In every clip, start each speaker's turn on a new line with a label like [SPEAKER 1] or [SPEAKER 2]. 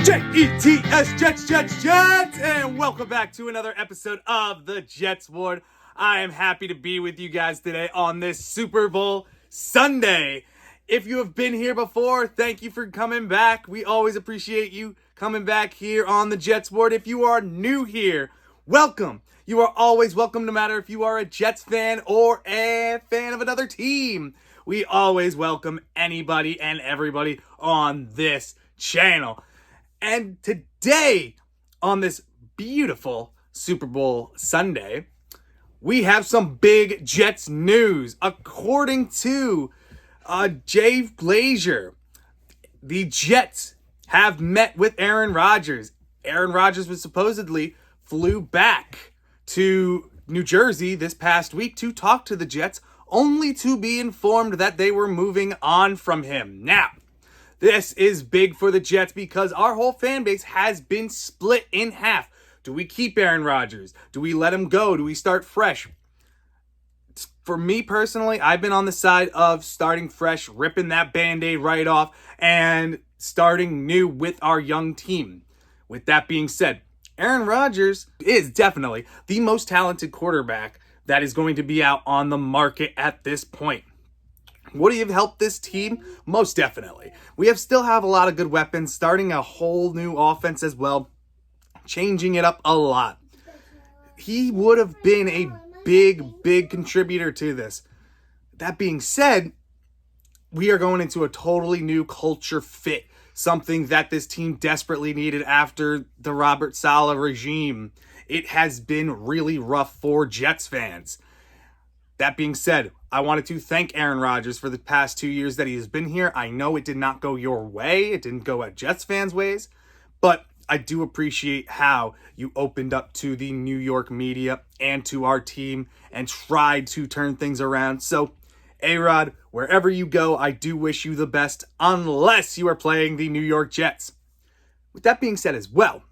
[SPEAKER 1] Jets, Jets, and welcome back to another episode of the Jets Ward. I am happy to be with you guys today on this Super Bowl Sunday. If you have been here before, thank you for coming back. We always appreciate you coming back here on the Jets Ward. If you are new here, welcome. You are always welcome, no matter if you are a Jets fan or a fan of another team. We always welcome anybody and everybody on this channel. And today, on this beautiful Super Bowl Sunday, we have some big Jets news. According to Jay Glazier, the Jets have met with Aaron Rodgers. Aaron Rodgers was supposedly flew back to New Jersey this past week to talk to the Jets, only to be informed that they were moving on from him. Now, this is big for the Jets because our whole fan base has been split in half. Do we keep Aaron Rodgers? Do we let him go? Do we start fresh? For me personally, I've been on the side of starting fresh, ripping that Band-Aid right off, and starting new with our young team. With that being said, Aaron Rodgers is definitely the most talented quarterback that is going to be out on the market at this point. Would he have helped this team? Most definitely. We still have a lot of good weapons, starting a whole new offense as well, changing it up a lot. He would have been a big contributor to this. That being said, we are going into a totally new culture fit, something that this team desperately needed after the Robert Saleh regime. It has been really rough for Jets fans. That being said, I wanted to thank Aaron Rodgers for the past 2 years that he has been here. I know it did not go your way. It didn't go at Jets fans' ways. But I do appreciate how you opened up to the New York media and to our team and tried to turn things around. So, A-Rod, wherever you go, I do wish you the best, unless you are playing the New York Jets. With that being said as well,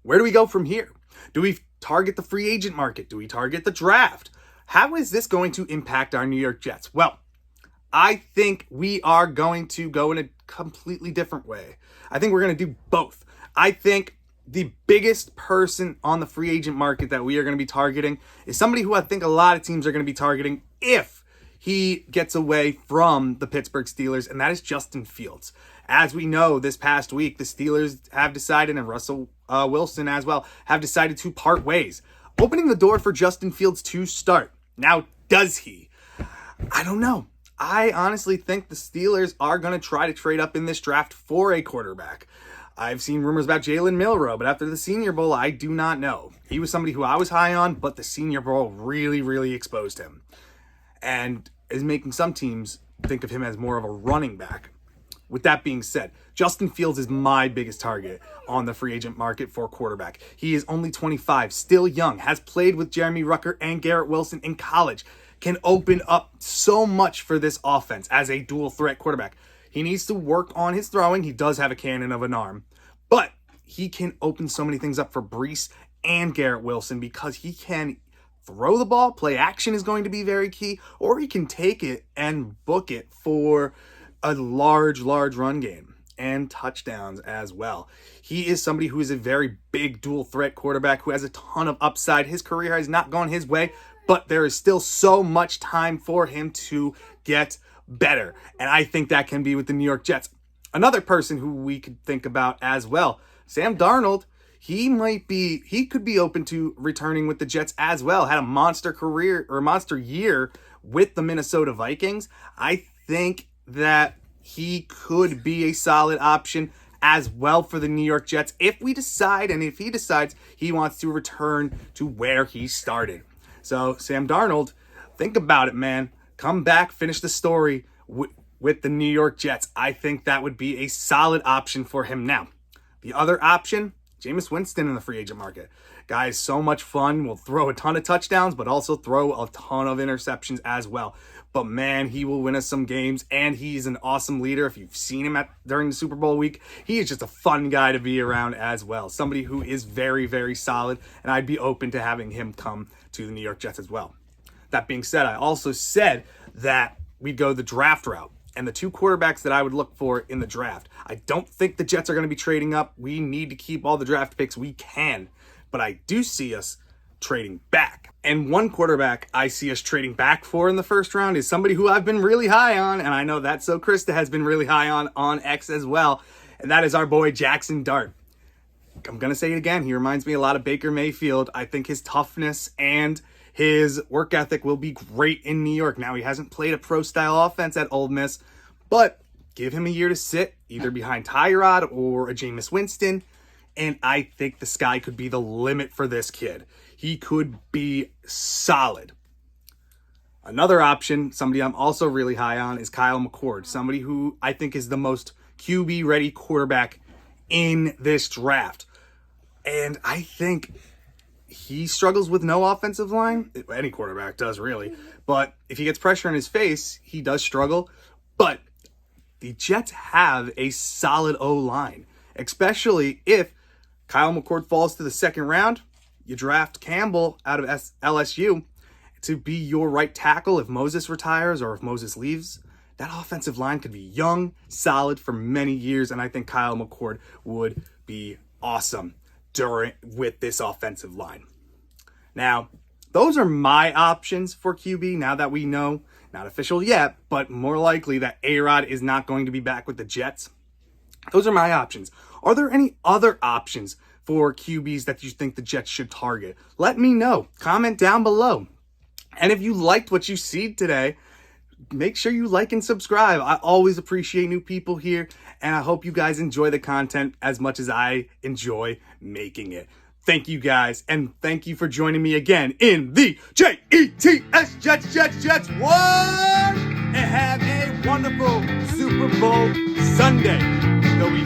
[SPEAKER 1] where do we go from here? Do we target the free agent market? Do we target the draft? How is this going to impact our New York Jets? Well, I think we are going to go in a completely different way. I think we're going to do both. I think the biggest person on the free agent market that we are going to be targeting is somebody who I think a lot of teams are going to be targeting if he gets away from the Pittsburgh Steelers, and that is Justin Fields. As we know, this past week, the Steelers have decided, and Russell Wilson as well, have decided to part ways, opening the door for Justin Fields to start. Now, does he? I don't know. I honestly think the Steelers are going to try to trade up in this draft for a quarterback. I've seen rumors about Jalen Milroe, but after the Senior Bowl, I do not know. He was somebody who I was high on, but the Senior Bowl really exposed him and is making some teams think of him as more of a running back. With that being said, Justin Fields is my biggest target on the free agent market for quarterback. He is only 25, still young, has played with Jeremy Ruckert and Garrett Wilson in college, can open up so much for this offense as a dual threat quarterback. He needs to work on his throwing. He does have a cannon of an arm, but he can open so many things up for Brees and Garrett Wilson because he can throw the ball. Play action is going to be very key, or he can take it and book it for a large run game and touchdowns as well. He is somebody who is a very big dual threat quarterback who has a ton of upside. His career has not gone his way, but there is still so much time for him to get better. And I think that can be with the New York Jets. Another person who we could think about as well, Sam Darnold. He could be open to returning with the Jets as well. Had a monster career or monster year with the Minnesota Vikings. I think that he could be a solid option as well for the New York Jets if he decides he wants to return to where he started. So Sam Darnold, think about it, man. Come back, finish the story with the New York Jets. I think that would be a solid option for him. Now, the other option, Jameis Winston in the free agent market. Guy is so much fun, will throw a ton of touchdowns, but also throw a ton of interceptions as well. But man, he will win us some games, and he's an awesome leader. If you've seen him during the Super Bowl week, he is just a fun guy to be around as well. Somebody who is very solid, and I'd be open to having him come to the New York Jets as well. That being said, I also said that we'd go the draft route. and the two quarterbacks that I would look for in the draft. I don't think the Jets are going to be trading up. We need to keep all the draft picks we can, but I do see us trading back. And one quarterback I see us trading back for in the first round is somebody who I've been really high on, and I know that So Krista has been really high on X as well, and that is our boy Jackson Dart. I'm going to say it again. He reminds me a lot of Baker Mayfield. I think his toughness and his work ethic will be great in New York. Now, he hasn't played a pro-style offense at Ole Miss, but give him a year to sit, either behind Tyrod or a Jameis Winston, and I think the sky could be the limit for this kid. He could be solid. Another option, somebody I'm also really high on, is Kyle McCord, somebody who I think is the most QB-ready quarterback in this draft. And I think he struggles with no offensive line. Any quarterback does, really. But if he gets pressure in his face, he does struggle. But the Jets have a solid O-line, especially if Kyle McCord falls to the second round. You draft Campbell out of LSU to be your right tackle if Moses retires or if Moses leaves. That offensive line could be young, solid for many years, and I think Kyle McCord would be awesome with this offensive line. Now, those are my options for QB now that we know, not official yet, but more likely that A-Rod is not going to be back with the Jets. Those are my options. Are there any other options for QBs that you think the Jets should target? Let me know. Comment down below. And if you liked what you see today, make sure you like and subscribe. I always appreciate new people here, and I hope you guys enjoy the content as much as I enjoy making it. Thank you guys, and thank you for joining me again in the Jets, Jets 1! And have a wonderful Super Bowl Sunday. Though we